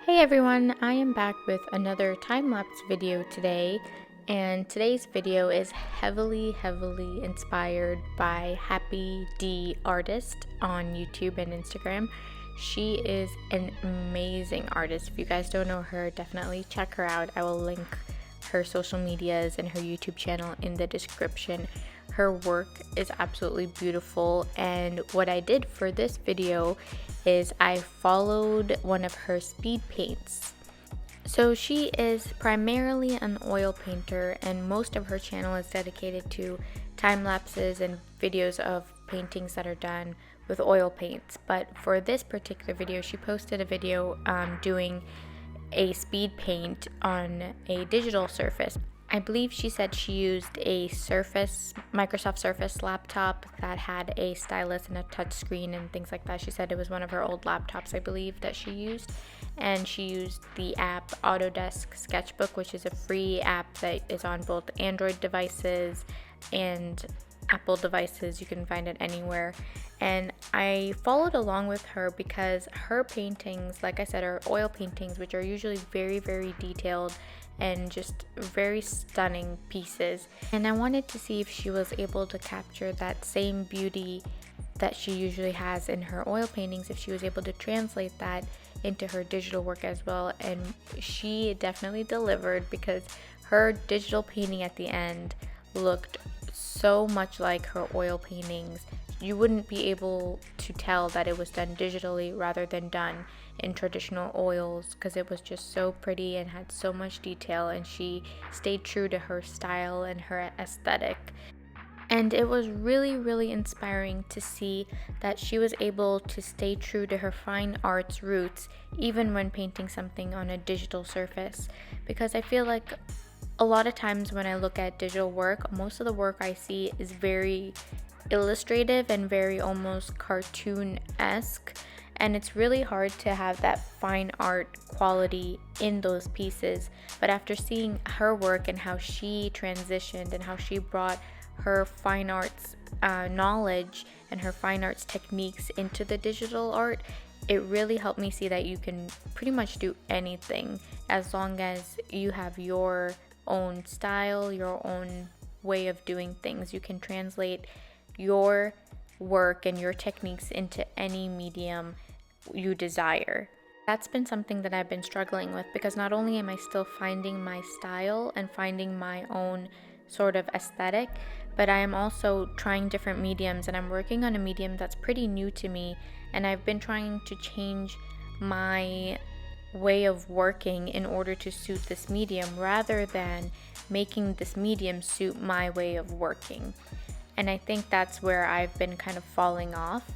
Hey everyone, I am back with another time-lapse video today, and today's video is heavily inspired by Happy D Artist on YouTube and Instagram. She is an amazing artist. If you guys don't know her, definitely check her out. I will link her social medias and her YouTube channel in the description. Her work is absolutely beautiful, and what I did for this video is I followed one of her speed paints. So she is primarily an oil painter, and most of her channel is dedicated to time lapses and videos of paintings that are done with oil paints. But for this particular video, she posted a video doing a speed paint on a digital surface. I believe she said she used a Microsoft Surface laptop that had a stylus and a touch screen and things like that. She said it was one of her old laptops, I believe, that she used. And she used the app Autodesk Sketchbook, which is a free app that is on both Android devices and Apple devices. You can find it anywhere. And I followed along with her because her paintings, like I said, are oil paintings, which are usually very detailed and just very stunning pieces. And I wanted to see if she was able to capture that same beauty that she usually has in her oil paintings, if she was able to translate that into her digital work as well. And she definitely delivered, because her digital painting at the end looked so much like her oil paintings. You wouldn't be able to tell that it was done digitally rather than done in traditional oils, because it was just so pretty and had so much detail, and she stayed true to her style and her aesthetic. And it was really inspiring to see that she was able to stay true to her fine arts roots even when painting something on a digital surface, because I feel like a lot of times when I look at digital work, most of the work I see is very illustrative and very almost cartoon-esque, and it's really hard to have that fine art quality in those pieces. But after seeing her work and how she transitioned and how she brought her fine arts knowledge and her fine arts techniques into the digital art, it really helped me see that you can pretty much do anything as long as you have your own style, your own way of doing things. You can translate your work and your techniques into any medium you desire. That's been something that I've been struggling with, because not only am I still finding my style and finding my own sort of aesthetic, but I am also trying different mediums, and I'm working on a medium that's pretty new to me, and I've been trying to change my way of working in order to suit this medium rather than making this medium suit my way of working. And I think that's where I've been kind of falling off.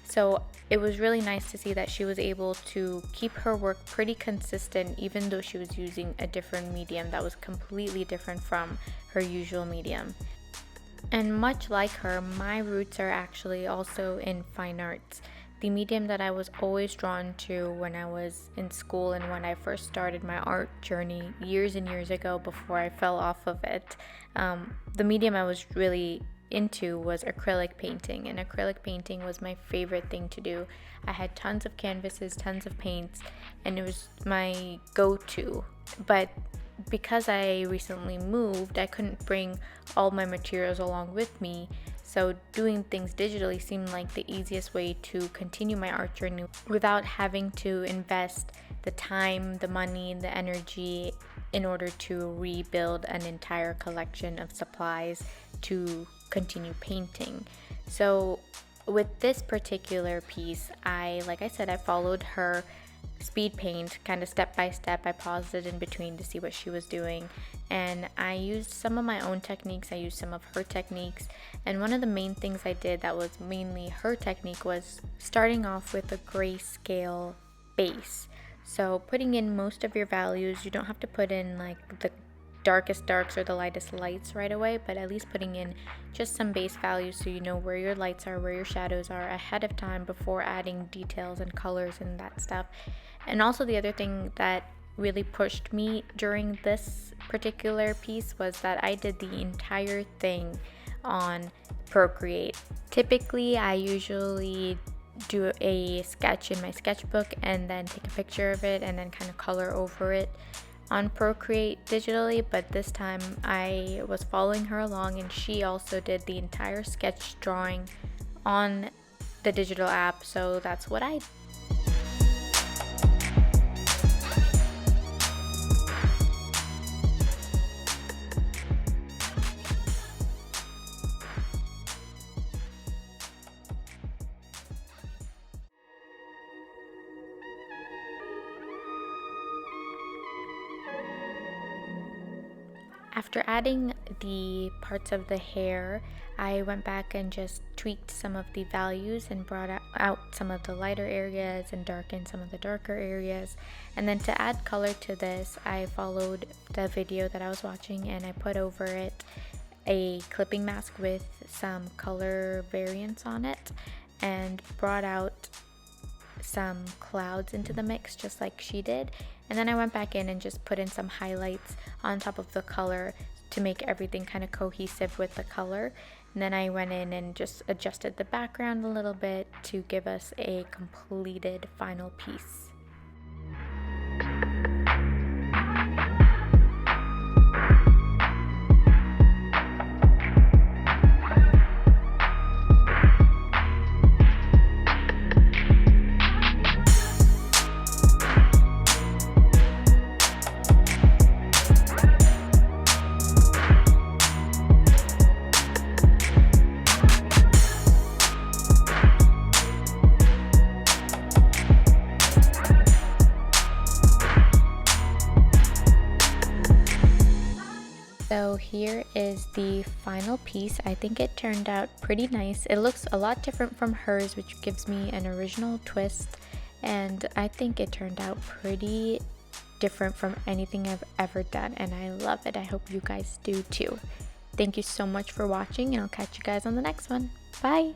So it was really nice to see that she was able to keep her work pretty consistent, even though she was using a different medium that was completely different from her usual medium. And much like her, my roots are actually also in fine arts. The medium that I was always drawn to when I was in school and when I first started my art journey years and years ago before I fell off of it. The medium I was really into was acrylic painting, and acrylic painting was my favorite thing to do. I had tons of canvases, tons of paints, and it was my go-to. But because I recently moved, I couldn't bring all my materials along with me, so doing things digitally seemed like the easiest way to continue my art journey without having to invest the time, the money, the energy in order to rebuild an entire collection of supplies to continue painting. So with this particular piece, like I said, I followed her speed paint kind of step by step. I paused it in between to see what she was doing, and I used some of my own techniques, I used some of her techniques, and one of the main things I did that was mainly her technique was starting off with a grayscale base. So putting in most of your values. You don't have to put in like the darkest darks or the lightest lights right away, but at least putting in just some base values so you know where your lights are, where your shadows are ahead of time before adding details and colors and that stuff. And also the other thing that really pushed me during this particular piece was that I did the entire thing on Procreate. Typically I usually do a sketch in my sketchbook and then take a picture of it and then kind of color over it on Procreate digitally, but this time I was following her along and she also did the entire sketch drawing on the digital app, so that's what I did. After adding the parts of the hair, I went back and just tweaked some of the values and brought out some of the lighter areas and darkened some of the darker areas. And then to add color to this, I followed the video that I was watching and I put over it a clipping mask with some color variants on it and brought out some clouds into the mix just like she did. And then I went back in and just put in some highlights on top of the color to make everything kind of cohesive with the color. And then I went in and just adjusted the background a little bit to give us a completed final piece. So here is the final piece. I think it turned out pretty nice. It looks a lot different from hers, which gives me an original twist, and I think it turned out pretty different from anything I've ever done, and I love it. I hope you guys do too. Thank you so much for watching, and I'll catch you guys on the next one. Bye!